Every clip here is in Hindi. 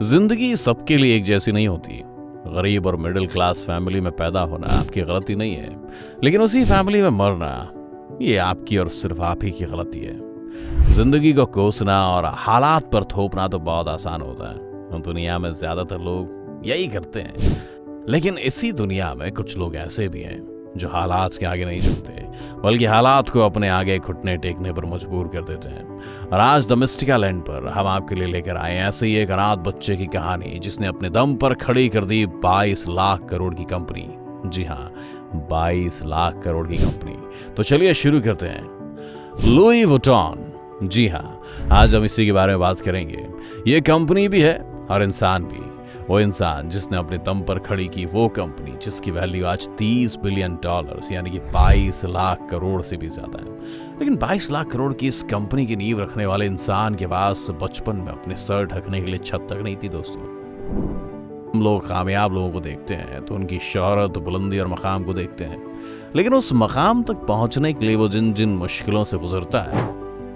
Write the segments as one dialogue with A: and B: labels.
A: जिंदगी सबके लिए एक जैसी नहीं होती। गरीब और मिडिल क्लास फैमिली में पैदा होना आपकी गलती नहीं है, लेकिन उसी फैमिली में मरना ये आपकी और सिर्फ आप ही की गलती है। जिंदगी को कोसना और हालात पर थोपना तो बहुत आसान होता है। दुनिया में ज्यादातर लोग यही करते हैं, लेकिन इसी दुनिया में कुछ लोग ऐसे भी हैं जो हालात के आगे नहीं झुकते, बल्कि हालात को अपने आगे घुटने टेकने पर मजबूर कर देते हैं। और आज द मिस्टिका लैंड पर हम आपके लिए लेकर आए ऐसे ही एक अनाथ बच्चे की कहानी, जिसने अपने दम पर खड़ी कर दी 22 लाख करोड़ की कंपनी। जी हाँ, 22 लाख करोड़ की कंपनी। तो चलिए शुरू करते हैं। Louis Vuitton. जी हाँ, आज हम इसी के बारे में बात करेंगे। ये कंपनी भी है और इंसान भी। वो इंसान जिसने अपने दम पर खड़ी की वो कंपनी जिसकी वैल्यू आज $30 बिलियन यानी कि 22 लाख करोड़ से भी ज्यादा है। लेकिन 22 लाख करोड़ की इस कंपनी की नींव रखने वाले इंसान के पास बचपन में अपने सर ढकने के लिए छत तक नहीं थी। दोस्तों, हम लोग कामयाब लोगों को देखते हैं तो उनकी शोहरत, बुलंदी और मकाम को देखते हैं, लेकिन उस मकाम तक पहुंचने के लिए वो जिन जिन मुश्किलों से गुजरता है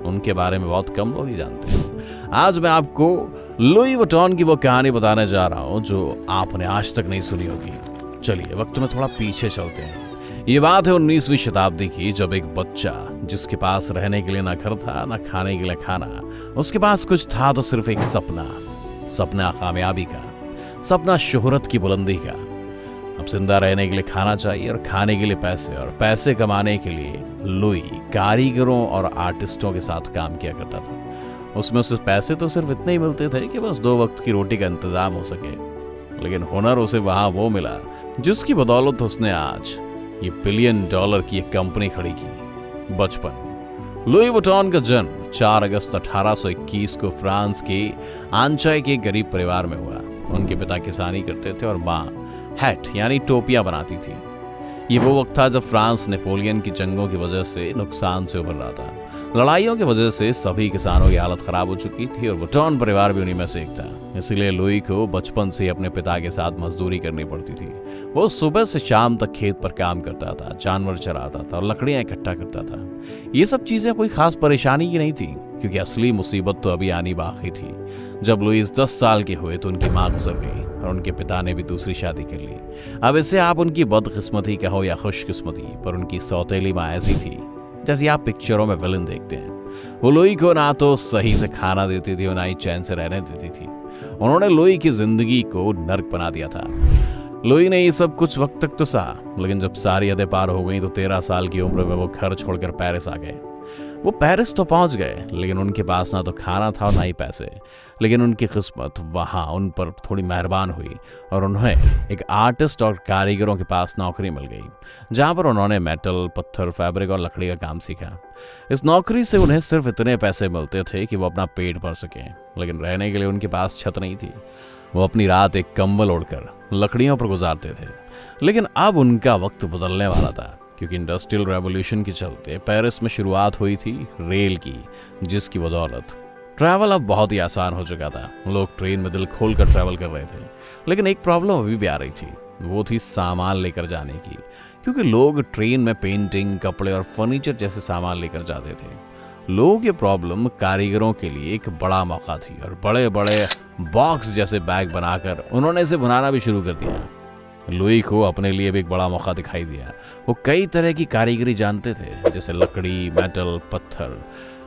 A: उनके बारे में बहुत कम लोग ही जानते हैं। आज मैं आपको लुई वुइटन की वो कहानी बताने जा रहा हूं जो आपने आज तक नहीं सुनी होगी। चलिए वक्त में थोड़ा पीछे चलते हैं। ये बात है 19वीं शताब्दी की, जब एक बच्चा जिसके पास रहने के लिए ना घर था ना खाने के लिए खाना, उसके पास कुछ था तो सिर्फ एक सपना कामयाबी का, सपना शोहरत की बुलंदी का। अब जिंदा रहने के लिए खाना चाहिए और खाने के लिए पैसे, और पैसे कमाने के लिए लुई कारीगरों और आर्टिस्टों के साथ काम किया करता था। उसमें उसे पैसे तो सिर्फ इतने ही मिलते थे कि बस 2 वक्त की रोटी का इंतजाम हो सके, लेकिन हुनर उसे वहां वो मिला जिसकी बदौलत उसने आज ये $1 बिलियन की एक कंपनी खड़ी की। बचपन। लुई वुइटन का जन्म 4 अगस्त 1821 को फ्रांस के आंचाई के एक गरीब परिवार में हुआ। उनके पिता किसानी करते थे और माँ हैट यानी टोपियां बनाती थी। ये वो वक्त था जब फ्रांस नेपोलियन की जंगों की वजह से नुकसान से उभर रहा था। लड़ाइयों की वजह से सभी किसानों की हालत खराब हो चुकी थी और वुइटन परिवार भी उन्हीं में से एक था। इसलिए लुई को बचपन से ही अपने पिता के साथ मजदूरी करनी पड़ती थी। वो सुबह से शाम तक खेत पर काम करता था, जानवर चराता था और लकड़ियां इकट्ठा करता था। ये सब चीजें कोई खास परेशानी की नहीं थी, क्योंकि असली मुसीबत तो अभी आनी बाकी थी। जब लुईस 10 साल के हुए तो उनकी माँ गुजर गई और उनके पिता ने भी दूसरी शादी कर ली। अब इसे आप उनकी बदकिस्मती कहो या खुशकिस्मती, पर उनकी सौतेली माँ ऐसी थी जैसे आप पिक्चरों में विलन देखते हैं। वो लुई को ना तो सही से खाना देती थी और ना ही चैन से रहने देती थी। उन्होंने लुई की जिंदगी को नर्क बना दिया था। लुई ने ये सब कुछ वक्त तक तो सहा, लेकिन जब सारी हदें पार हो गई तो 13 साल की उम्र में वो घर छोड़कर पेरिस आ गए। वो पेरिस तो पहुंच गए, लेकिन उनके पास ना तो खाना था और ना ही पैसे। लेकिन उनकी किस्मत वहां उन पर थोड़ी मेहरबान हुई और उन्हें एक आर्टिस्ट और कारीगरों के पास नौकरी मिल गई, जहां पर उन्होंने मेटल, पत्थर, फैब्रिक और लकड़ी का काम सीखा। इस नौकरी से उन्हें सिर्फ इतने पैसे मिलते थे कि वो अपना पेट भर सकें, लेकिन रहने के लिए उनके पास छत नहीं थी। वो अपनी रात एक कंबल ओढ़कर लकड़ियों पर गुजारते थे। लेकिन अब उनका वक्त बदलने वाला था, क्योंकि इंडस्ट्रियल रेवोल्यूशन के चलते पेरिस में शुरुआत हुई थी रेल की, जिसकी बदौलत ट्रैवल अब बहुत ही आसान हो चुका था। लोग ट्रेन में दिल खोल कर ट्रैवल कर रहे थे, लेकिन एक प्रॉब्लम अभी भी आ रही थी। वो थी सामान लेकर जाने की, क्योंकि लोग ट्रेन में पेंटिंग, कपड़े और फर्नीचर जैसे सामान लेकर जाते थे। लोगों की प्रॉब्लम कारीगरों के लिए एक बड़ा मौका थी और बड़े बड़े बॉक्स जैसे बैग बनाकर उन्होंने इसे बनाना भी शुरू कर दिया। लुई को अपने लिए भी एक बड़ा मौका दिखाई दिया। वो कई तरह की कारीगरी जानते थे, जैसे लकड़ी, मेटल, पत्थर,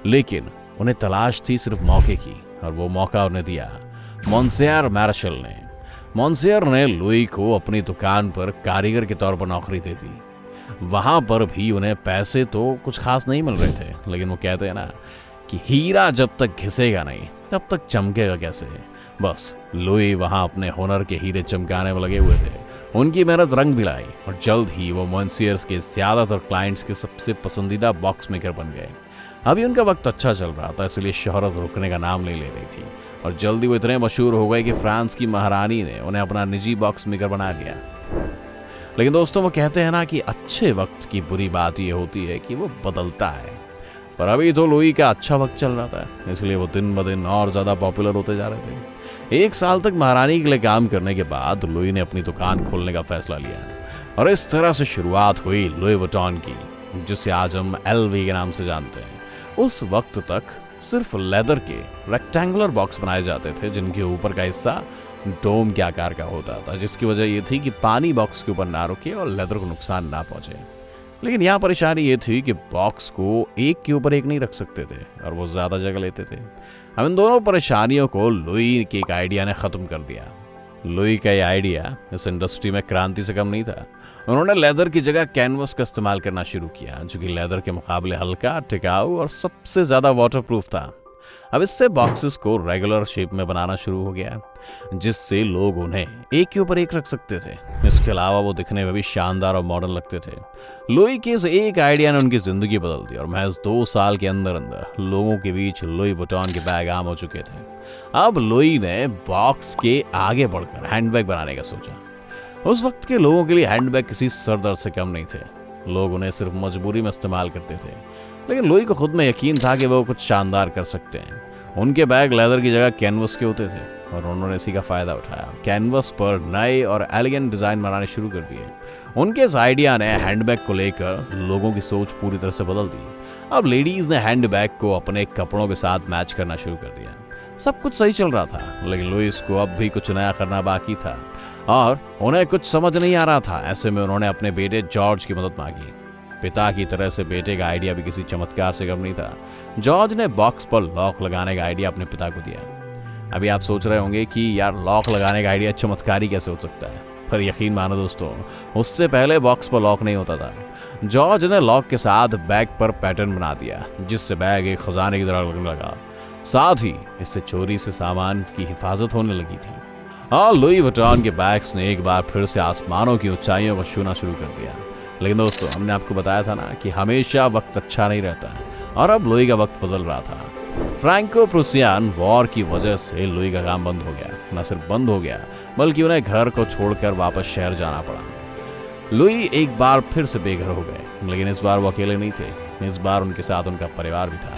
A: लेकिन उन्हें तलाश थी सिर्फ मौके की, और वो मौका उन्हें दिया मोंसियर मार्शल ने। मोंसियर ने लुई को अपनी दुकान पर कारीगर के तौर पर नौकरी दे दी। वहां पर भी उन्हें पैसे तो कुछ खास नहीं मिल रहे थे, लेकिन वो कहते हैं ना कि हीरा जब तक घिसेगा नहीं तब तक चमकेगा कैसे। बस लुई वहां अपने हुनर के हीरे चमकाने में लगे हुए थे। उनकी मेहनत रंग भी लाई और जल्द ही वो मोंसियर्स के ज्यादातर क्लाइंट्स के सबसे पसंदीदा बॉक्स मेकर बन गए। अभी उनका वक्त अच्छा चल रहा था, इसलिए शोहरत रुकने का नाम नहीं ले रही थी, और जल्दी वो इतने मशहूर हो गए कि फ्रांस की महारानी ने उन्हें अपना निजी बॉक्स मेकर बना लिया। लेकिन दोस्तों, वो कहते हैं ना कि अच्छे वक्त की बुरी बात ये होती है कि वो बदलता है। पर अभी तो लुई का अच्छा वक्त चल रहा था, इसलिए वो दिन ब दिन और ज्यादा पॉपुलर होते जा रहे थे। 1 साल तक महारानी के लिए काम करने के बाद लुई ने अपनी दुकान खोलने का फैसला लिया, और इस तरह से शुरुआत हुई लुई वुइटन की, जिसे आज हम LV के नाम से जानते हैं। उस वक्त तक सिर्फ लेदर के रेक्टेंगुलर बॉक्स बनाए जाते थे जिनके ऊपर का हिस्सा डोम के आकार का होता था, जिसकी वजह ये थी कि पानी बॉक्स के ऊपर ना रुके और लेदर को नुकसान ना पहुंचे। लेकिन यहाँ परेशानी ये थी कि बॉक्स को एक के ऊपर एक नहीं रख सकते थे और वो ज्यादा जगह लेते थे। अब इन दोनों परेशानियों को लुई के एक आइडिया ने खत्म कर दिया। लुई का ये आइडिया इस इंडस्ट्री में क्रांति से कम नहीं था। उन्होंने लेदर की जगह कैनवस का इस्तेमाल करना शुरू किया, जो कि लेदर के मुकाबले हल्का, टिकाऊ और सबसे ज्यादा वाटरप्रूफ था। अब इससे बॉक्सेस को रेगुलर शेप में बनाना शुरू हो गया, जिससे लोग उन्हें एक के ऊपर एक रख सकते थे। इसके अलावा वो दिखने में भी शानदार और मॉडर्न लगते थे। लुई के इस एक आइडिया ने उनकी जिंदगी बदल दी और महज 2 साल के अंदर अंदर लोगों के बीच लुई वुइटन के बैग आम हो चुके थे। अब लुई ने बॉक्स के आगे बढ़कर हैंडबैग बनाने का सोचा। उस वक्त के लोगों के लिए हैंडबैग किसी सरदर्द से कम नहीं थे। लोग उन्हें सिर्फ मजबूरी में इस्तेमाल करते थे, लेकिन लुई को खुद में यकीन था कि वो कुछ शानदार कर सकते हैं। उनके बैग लेदर की जगह कैनवस के होते थे और उन्होंने इसी का फायदा उठाया। कैनवस पर नए और एलिगेंट डिजाइन बनाने शुरू कर दिए। उनके इस आइडिया ने हैंडबैग को लेकर लोगों की सोच पूरी तरह से बदल दी। अब लेडीज ने हैंडबैग को अपने कपड़ों के साथ मैच करना शुरू कर दिया। सब कुछ सही चल रहा था, लेकिन लुइस को अब भी कुछ नया करना बाकी था और उन्हें कुछ समझ नहीं आ रहा था। ऐसे में उन्होंने अपने बेटे जॉर्ज की मदद मांगी। पिता की तरह से बेटे का आइडिया भी किसी चमत्कार से कम नहीं था। जॉर्ज ने बॉक्स पर लॉक लगाने का आइडिया अपने पिता को दिया। अभी आप सोच रहे होंगे कि यार लॉक लगाने का आइडिया चमत्कारी कैसे हो सकता है, पर यकीन मानो दोस्तों, उससे पहले बॉक्स पर लॉक नहीं होता था। जॉर्ज ने लॉक के साथ बैग पर पैटर्न बना दिया, जिससे बैग एक खजाने की तरह लगने लगा। साथ ही इससे चोरी से सामान की हिफाजत होने लगी थी। और लुई वुइटन के बैग्स ने एक बार फिर से आसमानों की ऊंचाइयों को छूना शुरू कर दिया। लेकिन दोस्तों, हमने आपको बताया था ना कि हमेशा वक्त अच्छा नहीं रहता है, और अब लुई का वक्त बदल रहा था। फ्रैंको प्रूसियन वॉर की वजह से लुई का काम बंद हो गया। न सिर्फ बंद हो गया, बल्कि उन्हें घर को छोड़कर वापस शहर जाना पड़ा। लुई एक बार फिर से बेघर हो गए, लेकिन इस बार वो अकेले नहीं थे। इस बार उनके साथ उनका परिवार भी था।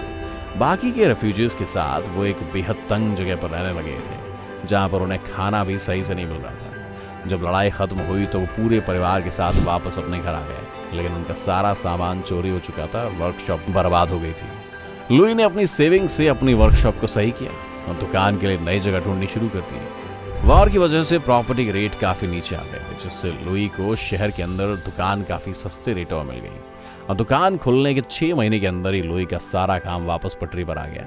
A: बाकी के रेफ्यूजीज के साथ वो एक बेहद तंग जगह पर रहने लगे थे, जहां पर उन्हें खाना भी सही से नहीं मिल रहा था। जब लड़ाई खत्म हुई तो वो पूरे परिवार के साथ वापस अपने घर आ गए, लेकिन उनका सारा सामान चोरी हो चुका था और वर्कशॉप बर्बाद हो गई थी। लुई ने अपनी सेविंग से अपनी वर्कशॉप को सही किया और दुकान के लिए नई जगह ढूंढनी शुरू कर दी। वॉर की वजह से प्रॉपर्टी के रेट काफी नीचे आ गए थे, जिससे लुई को शहर के अंदर दुकान काफी सस्ते रेटों में मिल गई और दुकान खुलने के 6 महीने के अंदर ही लुई का सारा काम वापस पटरी पर आ गया।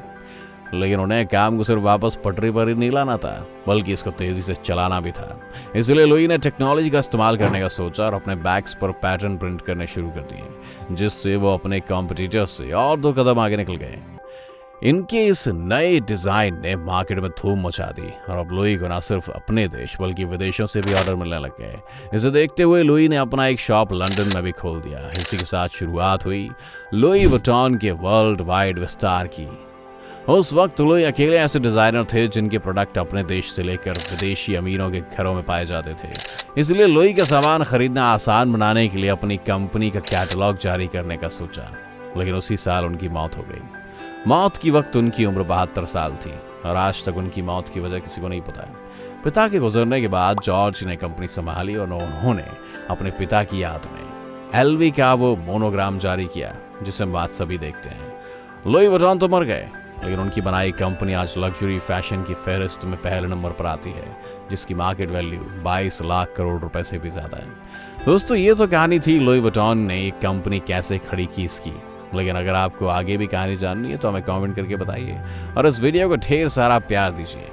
A: लेकिन उन्हें काम को सिर्फ वापस पटरी पर ही नहीं लाना था, बल्कि इसको तेजी से चलाना भी था। इसलिए लुई ने टेक्नोलॉजी का इस्तेमाल करने का सोचा और अपने बैग्स पर पैटर्न प्रिंट करने शुरू कर दिए, जिससे वो अपने कॉम्पिटिटर्स से और 2 कदम आगे निकल गए। इनके इस नए डिजाइन ने मार्केट में धूम मचा दी और अब लुई को न सिर्फ अपने देश बल्कि विदेशों से भी ऑर्डर मिलने लग गए। इसे देखते हुए लुई ने अपना एक शॉप लंदन में भी खोल दिया। इसी के साथ शुरुआत हुई लुई वुइटन के वर्ल्ड वाइड विस्तार की। उस वक्त लुई अकेले ऐसे डिजाइनर थे जिनके प्रोडक्ट अपने देश से लेकर विदेशी अमीरों के घरों में पाए जाते थे। इसलिए लुई का सामान खरीदना आसान बनाने के लिए अपनी कंपनी का कैटलॉग जारी करने का सोचा। लेकिन उसी साल उनकी मौत हो गई। मौत की वक्त उनकी उम्र 72 साल थी और आज तक उनकी मौत की वजह किसी को नहीं पता है। पिता के गुजरने के बाद जॉर्ज ने कंपनी संभाली और उन्होंने अपने पिता की याद में एलवी का वो मोनोग्राम जारी किया जिसे हम आज सभी देखते हैं। लुई वुइटन तो मर गए, लेकिन उनकी बनाई कंपनी आज लग्जरी फैशन की फहरिस्त में पहले नंबर पर आती है, जिसकी मार्केट वैल्यू 22 लाख करोड़ रुपए से भी ज्यादा है। दोस्तों, ये तो कहानी थी लुई वुइटन ने एक कंपनी कैसे खड़ी की इसकी। लेकिन अगर आपको आगे भी कहानी जाननी है तो हमें कमेंट करके बताइए और इस वीडियो को ढेर सारा प्यार दीजिए।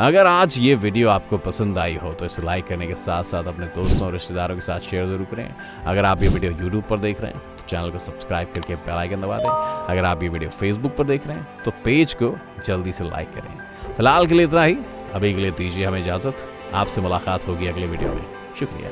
A: अगर आज ये वीडियो आपको पसंद आई हो तो इसे लाइक करने के साथ साथ अपने दोस्तों और रिश्तेदारों के साथ शेयर जरूर करें। अगर आप ये वीडियो यूट्यूब पर देख रहे हैं तो चैनल को सब्सक्राइब करके बेल आइकन दबा दें। अगर आप ये वीडियो फेसबुक पर देख रहे हैं तो पेज को जल्दी से लाइक करें। फिलहाल के लिए इतना ही। अभी के लिए दीजिए हमें इजाजत। आपसे मुलाकात होगी अगले वीडियो में। शुक्रिया।